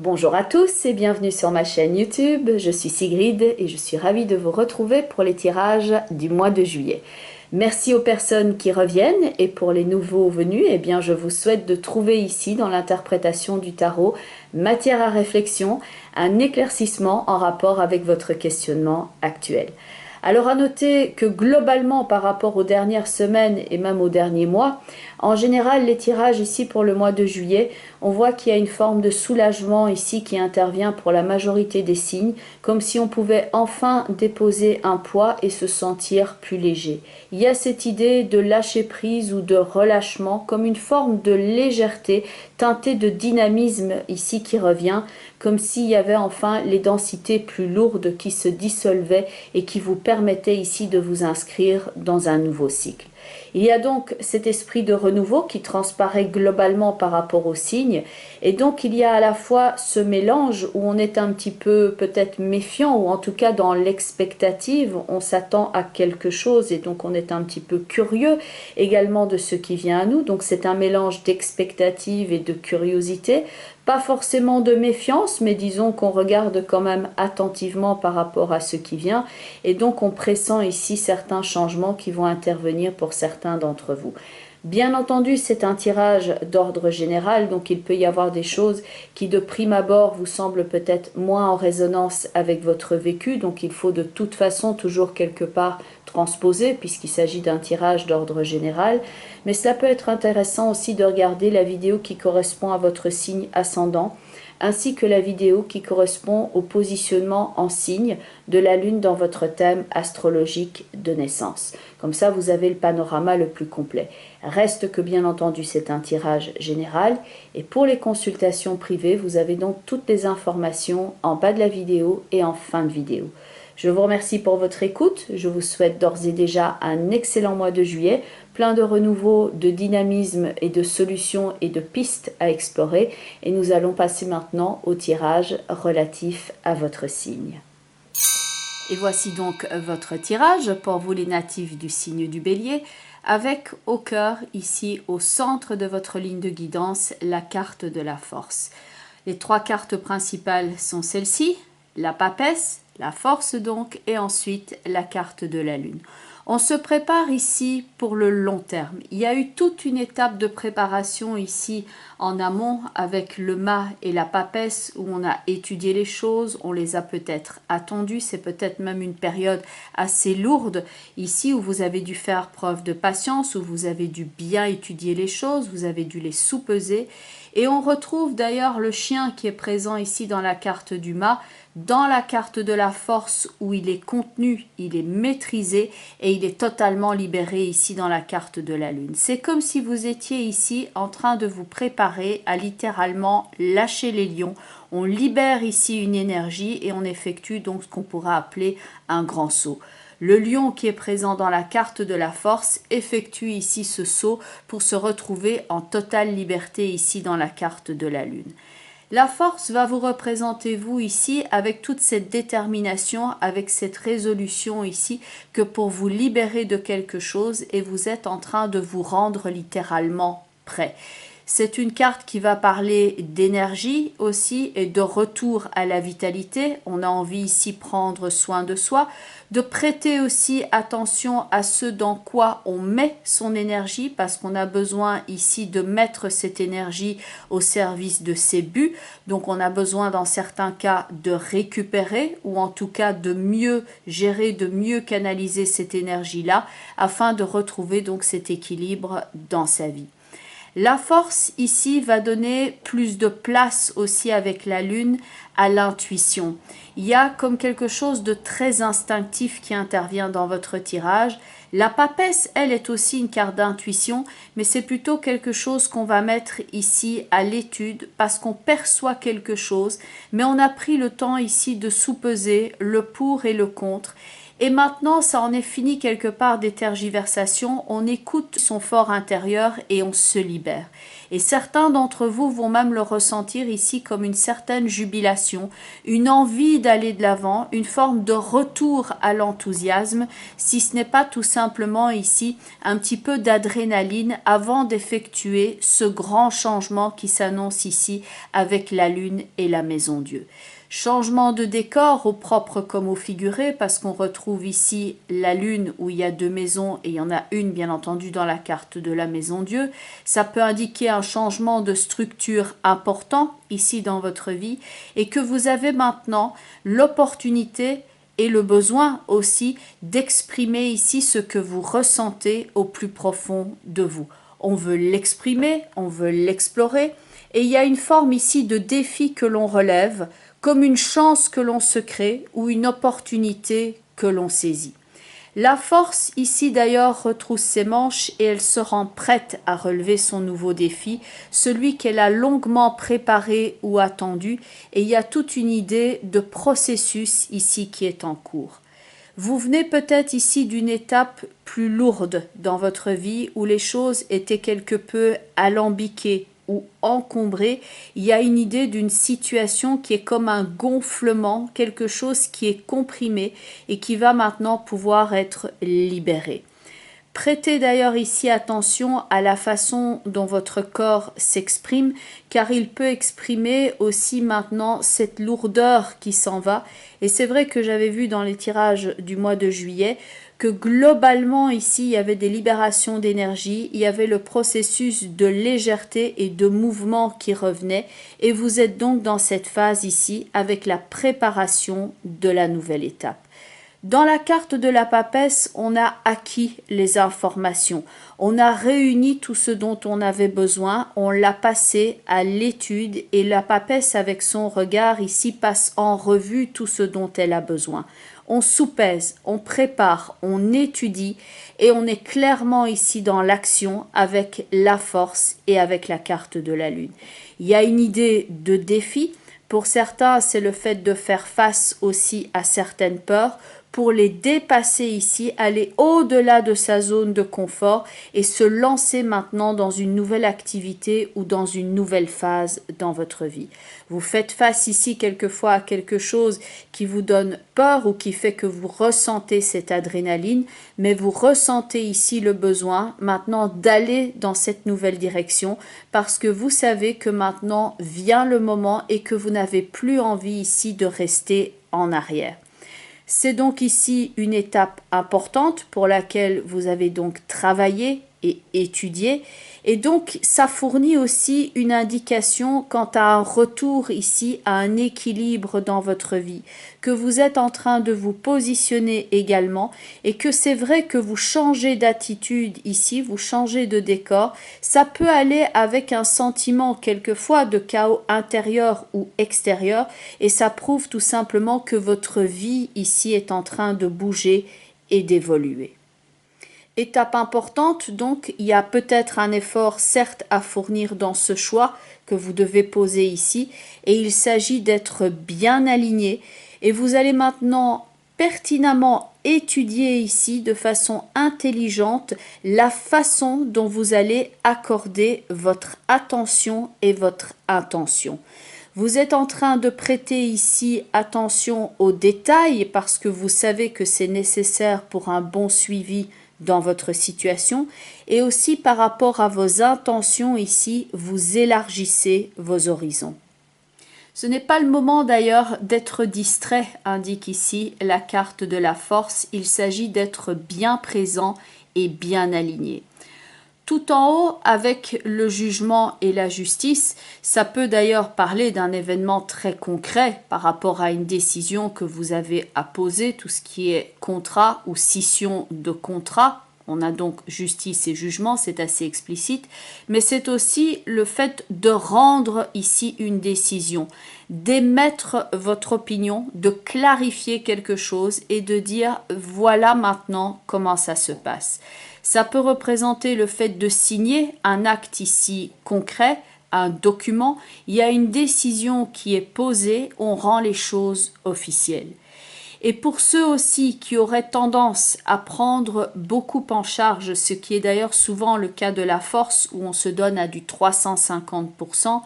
Bonjour à tous et bienvenue sur ma chaîne YouTube, je suis Sigrid et je suis ravie de vous retrouver pour les tirages du mois de juillet. Merci aux personnes qui reviennent et pour les nouveaux venus, je vous souhaite de trouver ici dans l'interprétation du tarot matière à réflexion, un éclaircissement en rapport avec votre questionnement actuel. Alors à noter que globalement par rapport aux dernières semaines et même aux derniers mois, en général les tirages ici pour le mois de juillet, on voit qu'il y a une forme de soulagement ici qui intervient pour la majorité des signes, comme si on pouvait enfin déposer un poids et se sentir plus léger. Il y a cette idée de lâcher prise ou de relâchement comme une forme de légèreté teintée de dynamisme ici qui revient, comme s'il y avait enfin les densités plus lourdes qui se dissolvaient et qui vous permettaient ici de vous inscrire dans un nouveau cycle. Il y a donc cet esprit de renouveau qui transparaît globalement par rapport aux signes et donc il y a à la fois ce mélange où on est un petit peu peut-être méfiant ou en tout cas dans l'expectative, on s'attend à quelque chose et donc on est un petit peu curieux également de ce qui vient à nous, donc c'est un mélange d'expectative et de curiosité. Pas forcément de méfiance, mais disons qu'on regarde quand même attentivement par rapport à ce qui vient et donc on pressent ici certains changements qui vont intervenir pour certains d'entre vous. Bien entendu, c'est un tirage d'ordre général, donc il peut y avoir des choses qui de prime abord vous semblent peut-être moins en résonance avec votre vécu, donc il faut de toute façon toujours quelque part transposer puisqu'il s'agit d'un tirage d'ordre général. Mais cela peut être intéressant aussi de regarder la vidéo qui correspond à votre signe ascendant, ainsi que la vidéo qui correspond au positionnement en signe de la Lune dans votre thème astrologique de naissance. Comme ça, vous avez le panorama le plus complet. Reste que bien entendu, c'est un tirage général et pour les consultations privées, vous avez donc toutes les informations en bas de la vidéo et en fin de vidéo. Je vous remercie pour votre écoute, je vous souhaite d'ores et déjà un excellent mois de juillet, plein de renouveau, de dynamisme et de solutions et de pistes à explorer. Et nous allons passer maintenant au tirage relatif à votre signe. Et voici donc votre tirage pour vous les natifs du signe du Bélier, avec au cœur, ici au centre de votre ligne de guidance, la carte de la force. Les trois cartes principales sont celles-ci, la papesse, la force donc, et ensuite la carte de la lune. On se prépare ici pour le long terme. Il y a eu toute une étape de préparation ici en amont avec le mât et la papesse où on a étudié les choses, on les a peut-être attendues, c'est peut-être même une période assez lourde ici où vous avez dû faire preuve de patience, où vous avez dû bien étudier les choses, vous avez dû les sous-peser. Et on retrouve d'ailleurs le chien qui est présent ici dans la carte du mât, dans la carte de la force où il est contenu, il est maîtrisé et il est totalement libéré ici dans la carte de la lune. C'est comme si vous étiez ici en train de vous préparer à littéralement lâcher les lions. On libère ici une énergie et on effectue donc ce qu'on pourra appeler un grand saut. Le lion qui est présent dans la carte de la force effectue ici ce saut pour se retrouver en totale liberté ici dans la carte de la lune. La force va vous représenter vous ici avec toute cette détermination, avec cette résolution ici que pour vous libérer de quelque chose et vous êtes en train de vous rendre littéralement prêt. C'est une carte qui va parler d'énergie aussi et de retour à la vitalité. On a envie ici prendre soin de soi, de prêter aussi attention à ce dans quoi on met son énergie parce qu'on a besoin ici de mettre cette énergie au service de ses buts. Donc on a besoin dans certains cas de récupérer ou en tout cas de mieux gérer, de mieux canaliser cette énergie-là afin de retrouver donc cet équilibre dans sa vie. La force ici va donner plus de place aussi avec la lune à l'intuition. Il y a comme quelque chose de très instinctif qui intervient dans votre tirage. La papesse, elle, est aussi une carte d'intuition, mais c'est plutôt quelque chose qu'on va mettre ici à l'étude parce qu'on perçoit quelque chose, mais on a pris le temps ici de sous-peser le pour et le contre. Et maintenant, ça en est fini quelque part des tergiversations. On écoute son fort intérieur et on se libère. Et certains d'entre vous vont même le ressentir ici comme une certaine jubilation, une envie d'aller de l'avant, une forme de retour à l'enthousiasme, si ce n'est pas tout simplement ici un petit peu d'adrénaline avant d'effectuer ce grand changement qui s'annonce ici avec la lune et la maison Dieu. Changement de décor au propre comme au figuré, parce qu'on retrouve ici la lune où il y a deux maisons et il y en a une bien entendu dans la carte de la maison Dieu. Ça peut indiquer un changement de structure important ici dans votre vie et que vous avez maintenant l'opportunité et le besoin aussi d'exprimer ici ce que vous ressentez au plus profond de vous. On veut l'exprimer, on veut l'explorer et il y a une forme ici de défi que l'on relève comme une chance que l'on se crée ou une opportunité que l'on saisit. La force ici d'ailleurs retrousse ses manches et elle se rend prête à relever son nouveau défi, celui qu'elle a longuement préparé ou attendu, et il y a toute une idée de processus ici qui est en cours. Vous venez peut-être ici d'une étape plus lourde dans votre vie où les choses étaient quelque peu alambiquées ou encombrées. Il y a une idée d'une situation qui est comme un gonflement, quelque chose qui est comprimé et qui va maintenant pouvoir être libéré. Prêtez d'ailleurs ici attention à la façon dont votre corps s'exprime, car il peut exprimer aussi maintenant cette lourdeur qui s'en va. Et c'est vrai que j'avais vu dans les tirages du mois de juillet que globalement ici il y avait des libérations d'énergie, il y avait le processus de légèreté et de mouvement qui revenait, et vous êtes donc dans cette phase ici avec la préparation de la nouvelle étape. Dans la carte de la papesse, on a acquis les informations, on a réuni tout ce dont on avait besoin, on l'a passé à l'étude et la papesse avec son regard ici passe en revue tout ce dont elle a besoin. On soupèse, on prépare, on étudie et on est clairement ici dans l'action avec la force et avec la carte de la lune. Il y a une idée de défi. Pour certains, c'est le fait de faire face aussi à certaines peurs, pour les dépasser ici, aller au-delà de sa zone de confort et se lancer maintenant dans une nouvelle activité ou dans une nouvelle phase dans votre vie. Vous faites face ici quelquefois à quelque chose qui vous donne peur ou qui fait que vous ressentez cette adrénaline, mais vous ressentez ici le besoin maintenant d'aller dans cette nouvelle direction parce que vous savez que maintenant vient le moment et que vous n'avez plus envie ici de rester en arrière. C'est donc ici une étape importante pour laquelle vous avez donc travaillé et étudié. Et donc, ça fournit aussi une indication quant à un retour ici, à un équilibre dans votre vie, que vous êtes en train de vous positionner également et que c'est vrai que vous changez d'attitude ici, vous changez de décor. Ça peut aller avec un sentiment quelquefois de chaos intérieur ou extérieur et ça prouve tout simplement que votre vie ici est en train de bouger et d'évoluer. Étape importante, donc, il y a peut-être un effort certes à fournir dans ce choix que vous devez poser ici et il s'agit d'être bien aligné et vous allez maintenant pertinemment étudier ici de façon intelligente la façon dont vous allez accorder votre attention et votre intention. Vous êtes en train de prêter ici attention aux détails parce que vous savez que c'est nécessaire pour un bon suivi dans votre situation et aussi par rapport à vos intentions ici, vous élargissez vos horizons. Ce n'est pas le moment d'ailleurs d'être distrait, indique ici la carte de la force. Il s'agit d'être bien présent et bien aligné. Tout en haut, avec le jugement et la justice, ça peut d'ailleurs parler d'un événement très concret par rapport à une décision que vous avez à poser, tout ce qui est contrat ou scission de contrat. On a donc justice et jugement, c'est assez explicite, mais c'est aussi le fait de rendre ici une décision, d'émettre votre opinion, de clarifier quelque chose et de dire voilà maintenant comment ça se passe. Ça peut représenter le fait de signer un acte ici concret, un document. Il y a une décision qui est posée, on rend les choses officielles. Et pour ceux aussi qui auraient tendance à prendre beaucoup en charge, ce qui est d'ailleurs souvent le cas de la force où on se donne à du 350%,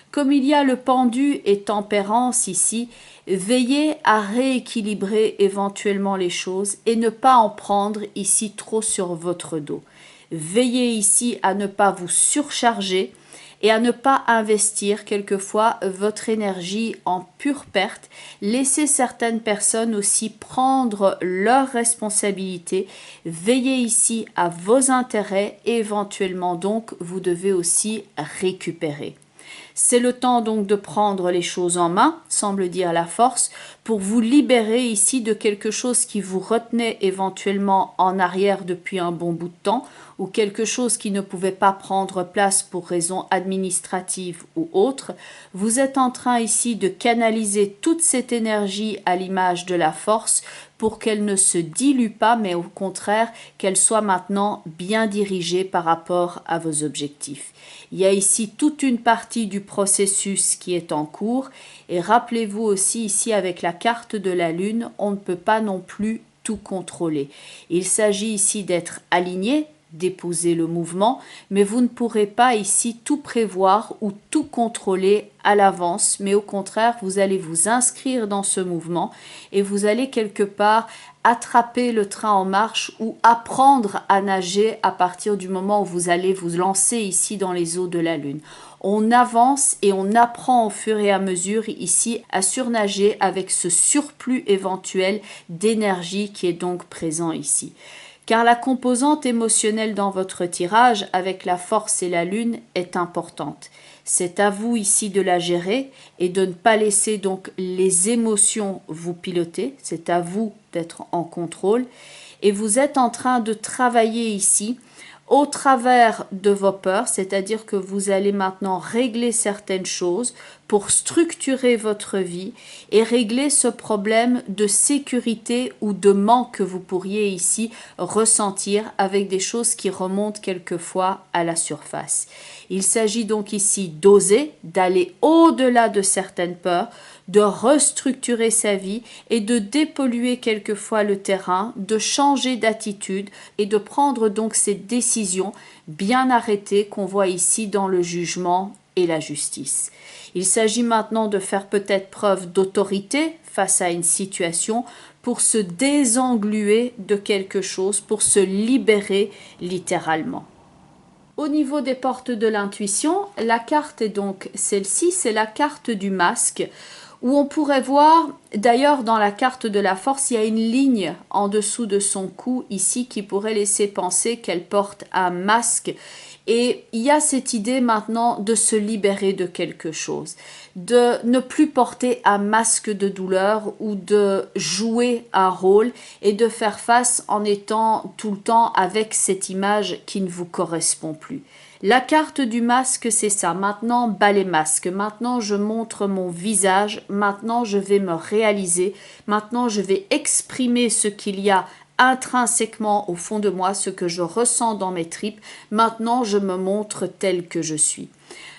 comme il y a le pendu et tempérance ici, veillez à rééquilibrer éventuellement les choses et ne pas en prendre ici trop sur votre dos. Veillez ici à ne pas vous surcharger et à ne pas investir quelquefois votre énergie en pure perte. Laissez certaines personnes aussi prendre leurs responsabilités. Veillez ici à vos intérêts et éventuellement donc vous devez aussi récupérer. C'est le temps donc de prendre les choses en main, semble dire la force, pour vous libérer ici de quelque chose qui vous retenait éventuellement en arrière depuis un bon bout de temps, ou quelque chose qui ne pouvait pas prendre place pour raisons administratives ou autres. Vous êtes en train ici de canaliser toute cette énergie à l'image de la force pour qu'elle ne se dilue pas, mais au contraire qu'elle soit maintenant bien dirigée par rapport à vos objectifs. Il y a ici toute une partie du processus qui est en cours et rappelez-vous aussi ici avec la carte de la Lune, on ne peut pas non plus tout contrôler. Il s'agit ici d'être aligné, d'épouser le mouvement, mais vous ne pourrez pas ici tout prévoir ou tout contrôler à l'avance, mais au contraire, vous allez vous inscrire dans ce mouvement et vous allez quelque part attraper le train en marche ou apprendre à nager à partir du moment où vous allez vous lancer ici dans les eaux de la Lune. On avance et on apprend au fur et à mesure ici à surnager avec ce surplus éventuel d'énergie qui est donc présent ici. Car la composante émotionnelle dans votre tirage avec la force et la lune est importante. C'est à vous ici de la gérer et de ne pas laisser donc les émotions vous piloter. C'est à vous d'être en contrôle. Et vous êtes en train de travailler ici au travers de vos peurs, c'est-à-dire que vous allez maintenant régler certaines choses pour structurer votre vie et régler ce problème de sécurité ou de manque que vous pourriez ici ressentir avec des choses qui remontent quelquefois à la surface. Il s'agit donc ici d'oser, d'aller au-delà de certaines peurs, de restructurer sa vie et de dépolluer quelquefois le terrain, de changer d'attitude et de prendre donc ces décisions bien arrêtées qu'on voit ici dans le jugement et la justice. Il s'agit maintenant de faire peut-être preuve d'autorité face à une situation pour se désengluer de quelque chose, pour se libérer littéralement. Au niveau des portes de l'intuition, la carte est donc celle-ci, c'est la carte du masque, où on pourrait voir, d'ailleurs dans la carte de la force, il y a une ligne en dessous de son cou ici qui pourrait laisser penser qu'elle porte un masque. Et il y a cette idée maintenant de se libérer de quelque chose, de ne plus porter un masque de douleur ou de jouer un rôle et de faire face en étant tout le temps avec cette image qui ne vous correspond plus. La carte du masque, c'est ça. Maintenant, bas les masques. Maintenant, je montre mon visage. Maintenant, je vais me réaliser. Maintenant, je vais exprimer ce qu'il y a intrinsèquement au fond de moi, ce que je ressens dans mes tripes. Maintenant, je me montre tel que je suis.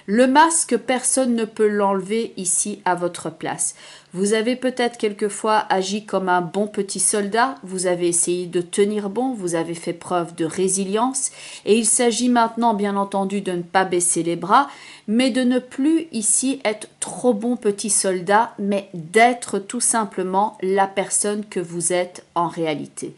Le masque, personne ne peut l'enlever ici à votre place. Vous avez peut-être quelquefois agi comme un bon petit soldat, vous avez essayé de tenir bon, vous avez fait preuve de résilience et il s'agit maintenant bien entendu de ne pas baisser les bras, mais de ne plus ici être trop bon petit soldat, mais d'être tout simplement la personne que vous êtes en réalité.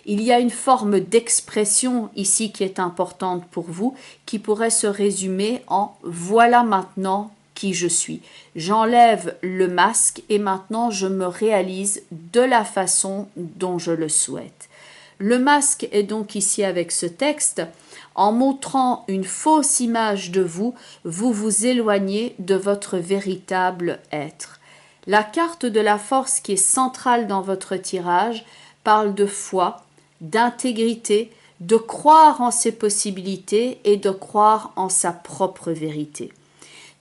Il y a une forme d'expression ici qui est importante pour vous, qui pourrait se résumer en « voilà maintenant qui je suis ». J'enlève le masque et maintenant je me réalise de la façon dont je le souhaite. Le masque est donc ici avec ce texte. En montrant une fausse image de vous, vous vous éloignez de votre véritable être. La carte de la force qui est centrale dans votre tirage parle de foi, d'intégrité, de croire en ses possibilités et de croire en sa propre vérité.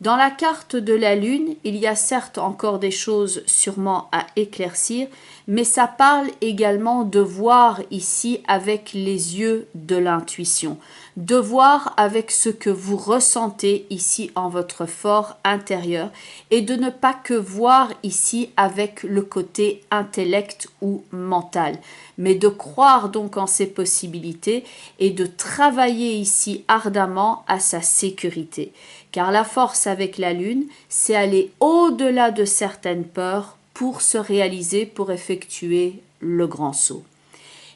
Dans la carte de la Lune, il y a certes encore des choses sûrement à éclaircir, mais ça parle également de voir ici avec les yeux de l'intuition, de voir avec ce que vous ressentez ici en votre fort intérieur et de ne pas que voir ici avec le côté intellect ou mental, mais de croire donc en ses possibilités et de travailler ici ardemment à sa sécurité. Car la force avec la lune, c'est aller au-delà de certaines peurs pour se réaliser, pour effectuer le grand saut.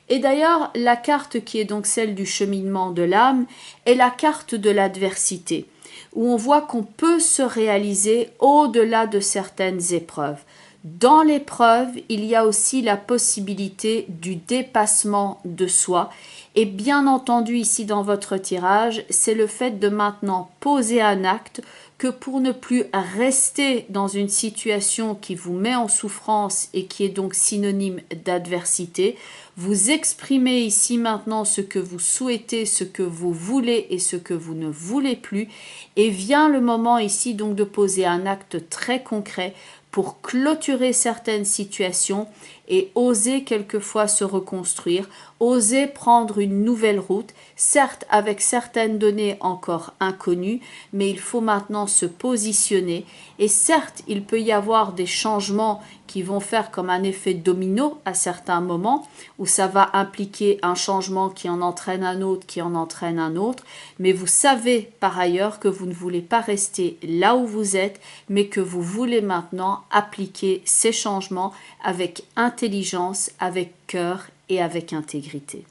Et d'ailleurs, la carte qui est donc celle du cheminement de l'âme est la carte de l'adversité, où on voit qu'on peut se réaliser au-delà de certaines épreuves. Dans l'épreuve, il y a aussi la possibilité du dépassement de soi. Et bien entendu, ici dans votre tirage, c'est le fait de maintenant poser un acte que pour ne plus rester dans une situation qui vous met en souffrance et qui est donc synonyme d'adversité, vous exprimez ici maintenant ce que vous souhaitez, ce que vous voulez et ce que vous ne voulez plus. Et vient le moment ici donc de poser un acte très concret pour clôturer certaines situations et oser quelquefois se reconstruire, oser prendre une nouvelle route, certes avec certaines données encore inconnues, mais il faut maintenant se positionner. Et certes, il peut y avoir des changements qui vont faire comme un effet domino à certains moments, où ça va impliquer un changement qui en entraîne un autre, qui en entraîne un autre, mais vous savez par ailleurs que vous ne voulez pas rester là où vous êtes, mais que vous voulez maintenant appliquer ces changements avec intelligence, avec cœur et avec intégrité.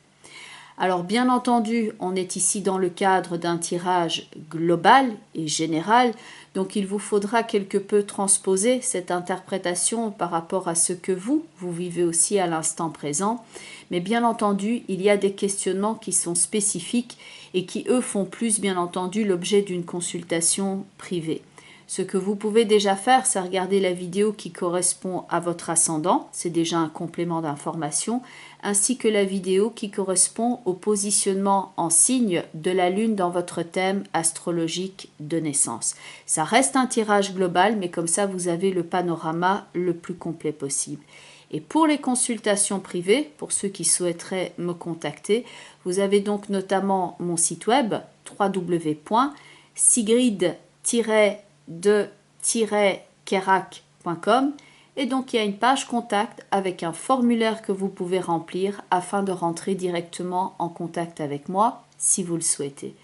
Alors bien entendu, on est ici dans le cadre d'un tirage global et général, donc il vous faudra quelque peu transposer cette interprétation par rapport à ce que vous vivez aussi à l'instant présent. Mais bien entendu, il y a des questionnements qui sont spécifiques et qui, eux, font plus, bien entendu, l'objet d'une consultation privée. Ce que vous pouvez déjà faire, c'est regarder la vidéo qui correspond à votre ascendant, c'est déjà un complément d'information, ainsi que la vidéo qui correspond au positionnement en signe de la Lune dans votre thème astrologique de naissance. Ça reste un tirage global, mais comme ça, vous avez le panorama le plus complet possible. Et pour les consultations privées, pour ceux qui souhaiteraient me contacter, vous avez donc notamment mon site web www.sigrid-de-kerak.com et donc il y a une page contact avec un formulaire que vous pouvez remplir afin de rentrer directement en contact avec moi si vous le souhaitez.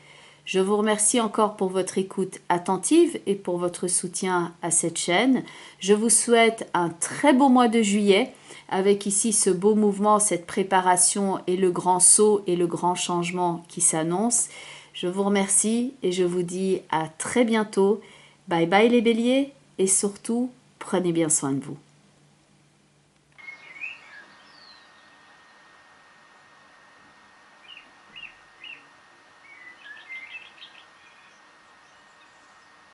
Je vous remercie encore pour votre écoute attentive et pour votre soutien à cette chaîne. Je vous souhaite un très beau mois de juillet avec ici ce beau mouvement, cette préparation et le grand saut et le grand changement qui s'annonce. Je vous remercie et je vous dis à très bientôt. Bye bye les béliers et surtout, prenez bien soin de vous.